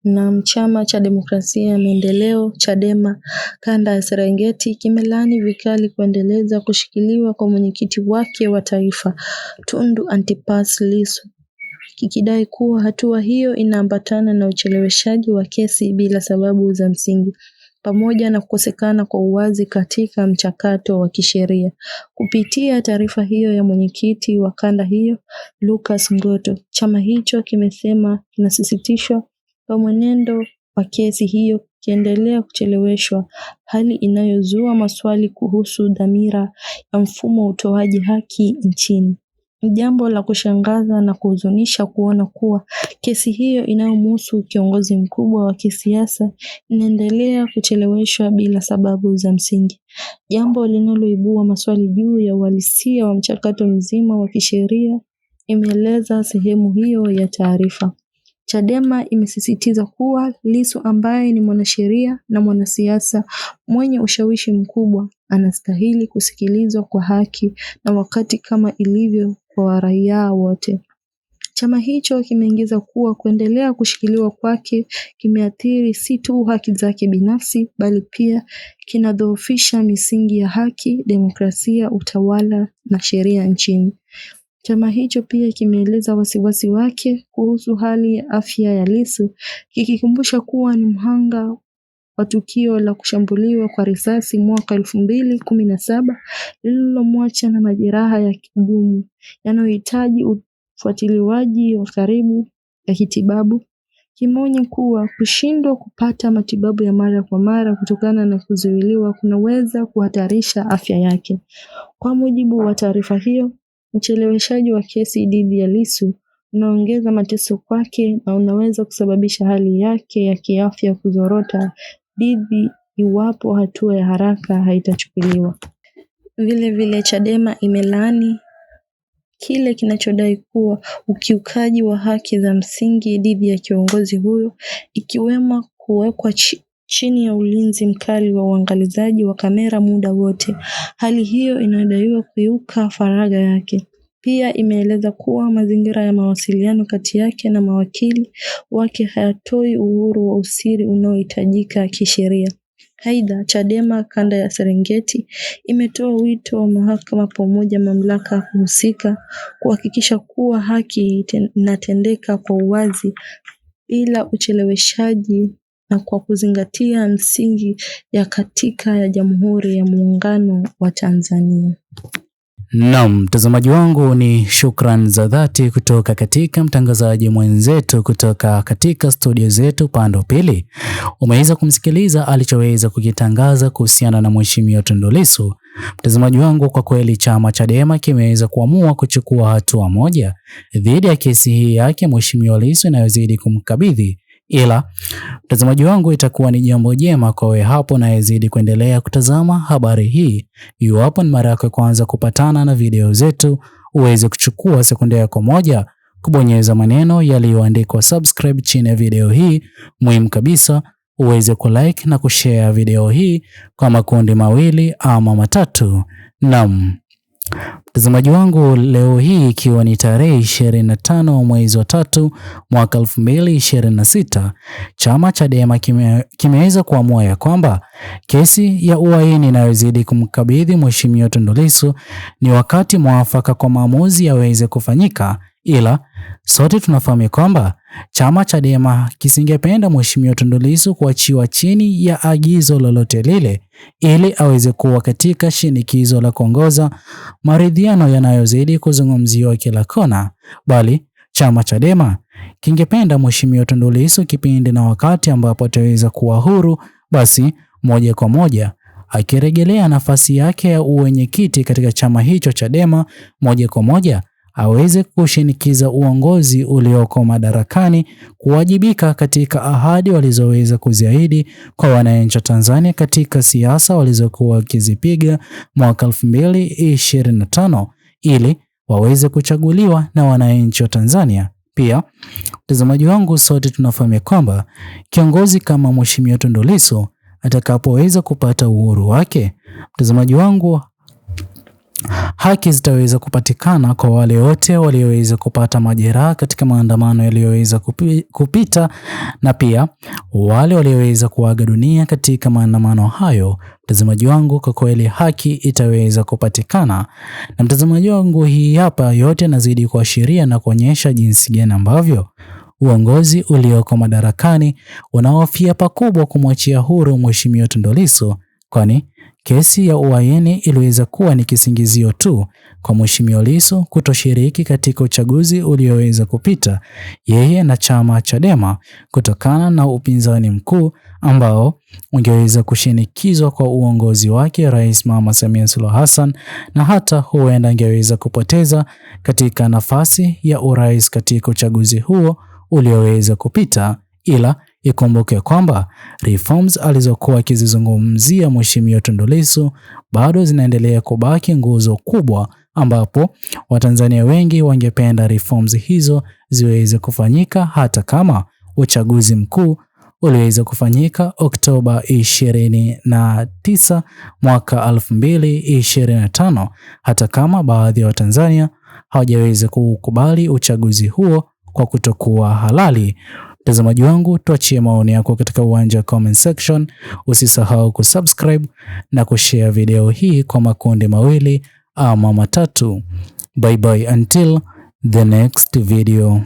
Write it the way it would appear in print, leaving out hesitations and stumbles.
Na chama cha demokrasia ya maendeleo Chadema kanda ya Serengeti kimelaani vikali kuendeleza kushikiliwa kwa mwenyekiti wake wa taifa Tundu Antipas Lissu, kikidai kuwa hatua hiyo inaambatana na ucheleweshaji wa kesi bila sababu za msingi, pamoja na kukosekana kwa uwazi katika mchakato wa kisheria. Kupitia taarifa hiyo ya mwenyekiti wa kanda hiyo, Lucas Ngoto, chama hicho kimesema kinasisitishwa kwa mwenendo wa kesi hiyo kiendelea kucheleweshwa, hali inayozua maswali kuhusu dhamira ya mfumo wa utoaji haki nchini. Ni jambo la kushangaza na kuhuzunisha kuona kuwa kesi hiyo inayomhusu kiongozi mkubwa wa kisiasa inaendelea kucheleweshwa bila sababu za msingi, jambo linaloibua maswali juu ya uhalisia wa mchakato mzima wa kisheria, imeeleza sehemu hiyo ya taarifa. Chadema imesisitiza kuwa Lissu ambaye ni mwanasheria na mwanasiasa mwenye ushawishi mkubwa anastahili kusikilizwa kwa haki na wakati kama ilivyo kwa raia wote. Chama hicho kimeongeza kuwa kuendelea kushikiliwa kwake kimeathiri si tu haki zake binafsi bali pia kinadhoofisha misingi ya haki, demokrasia, utawala na sheria nchini. Chama hicho pia kimeeleza wasiwasi wake kuhusu hali ya afya ya Lissu, kikikumbusha kuwa ni mhanga wa tukio la kushambuliwa kwa risasi mwaka 2017 lililomwacha na majeraha ya kudumu yanayohitaji ufuatiliaji wa karibu ya kitibabu. Kimeonya kuwa kushindwa kupata matibabu ya mara kwa mara kutokana na kuzuiliwa kunaweza kuhatarisha afya yake. Kwa mujibu wa taarifa hiyo, ucheleweshaji wa kesi dhidi ya Lissu unaongeza mateso kwake na unaweza kusababisha hali yake ya kiafya kuzorota iwapo hatua ya haraka haitachukuliwa. Vile vile Chadema imelaani kile kinachodai kuwa ukiukaji wa haki za msingi dhidi ya kiongozi huyo, ikiwemo kuwekwa chini ya ulinzi mkali wa uangalizaji wa kamera muda wote. Hali hiyo inadaiwa kukiuka faragha yake. Pia imeeleza kuwa mazingira ya mawasiliano kati yake na mawakili wake hayatoi uhuru wa usiri unaohitajika kisheria. Aidha, Chadema kanda ya Serengeti imetoa wito wa mahakama pamoja mamlaka husika kuhakikisha kuwa haki inatendeka kwa uwazi bila ucheleweshaji na kwa kuzingatia msingi ya katiba ya Jamhuri ya Muungano wa Tanzania. Naam, mtazamaji wangu, ni shukran za dhati kutoka katika mtangazaji mwenzetu kutoka katika studio zetu pande pili. Umeweza kumsikiliza alichoweza kukitangaza kuhusiana na Mheshimiwa Tundu Lissu. Mtazamaji wangu, kwa kweli chama Chadema kimeweza kuamua kuchukua hatua moja dhidi ya kesi hii yake Mheshimiwa Lissu inayozidi kumkabidhi. Ila mtazamaji wangu, itakuwa ni jambo jema kwa wewe hapo na yazidi kuendelea kutazama habari hii. Iwapo ni mara yako ya kwanza kupatana na video zetu, uweze kuchukua sekunde yako moja kubonyeza maneno yaliyoandikwa subscribe chini ya video hii. Muhimu kabisa uweze kulike na kushare video hii kwa makundi mawili ama matatu. Naam. Mtazamaji wangu, leo hii ikiwa ni tarehe 25 mwezi wa 3 mwaka 2026, chama Chadema kimeweza kuamua ya kwamba kesi ya uhaini inayozidi kumkabidhi Mheshimiwa Tundu Lissu ni wakati mwafaka kwa maamuzi yaweze kufanyika. Ila sote tunafahamu kwamba chama Chadema kisingependa Mheshimiwa Tundu Lissu kuachiwa chini ya agizo lolote lile ili aweze kuwa katika shinikizo la kuongoza maridhiano yanayozidi kuzungumziwa kila kona, bali chama Chadema kingependa Mheshimiwa Tundu Lissu kipindi na wakati ambapo ataweza kuwa huru, basi moja kwa moja akirejelea nafasi yake ya uwenyekiti katika chama hicho Chadema, moja kwa moja aweze kushinikiza uongozi ulioko madarakani kuwajibika katika ahadi walizoweza kuziahidi kwa wananchi wa Tanzania katika siasa walizokuwa wakizipiga mwaka 2025 ili waweze kuchaguliwa na wananchi wa Tanzania. Pia mtazamaji wangu, sote tunafahamu kwamba kiongozi kama Mheshimiwa Tundu Lissu atakapoweza kupata uhuru wake, mtazamaji wangu, haki zitaweza kupatikana kwa wale wote walioweza kupata majeraha katika maandamano yaliyoweza kupita na pia wale walioweza kuaga dunia katika maandamano hayo. Mtazamaji wangu, kwa kweli haki itaweza kupatikana. Na mtazamaji wangu, hii hapa yote nazidi kuashiria na kuonyesha jinsi gani ambavyo uongozi ulioko madarakani unaofia pakubwa kumwachia huru Mheshimiwa Tundu Lissu, kwani kesi ya uhaini iliweza kuwa ni kisingizio tu kwa Mheshimiwa Lissu kutoshiriki katika uchaguzi ulioweza kupita yeye na chama Chadema, kutokana na upinzani mkuu ambao ungeweza kushinikizwa kwa uongozi wake Rais Mama Samia Suluhu Hassan, na hata huenda angeweza kupoteza katika nafasi ya urais katika uchaguzi huo ulioweza kupita. Ila ikumbuke kwamba reforms alizokuwa akizizungumzia Mheshimiwa Tundu Lissu bado zinaendelea kubaki nguzo kubwa, ambapo Watanzania wengi wangependa reforms hizo ziweze kufanyika hata kama uchaguzi mkuu uliweza kufanyika Oktoba 29 mwaka 2025, hata kama baadhi ya Watanzania hawajaweza kukubali uchaguzi huo kwa kutokuwa halali. Mtazamaji wangu, tuachie maoni yako katika uwanja wa comment section. Usisahau kusubscribe na kushare video hii kwa makundi mawili ama matatu. Bye bye until the next video.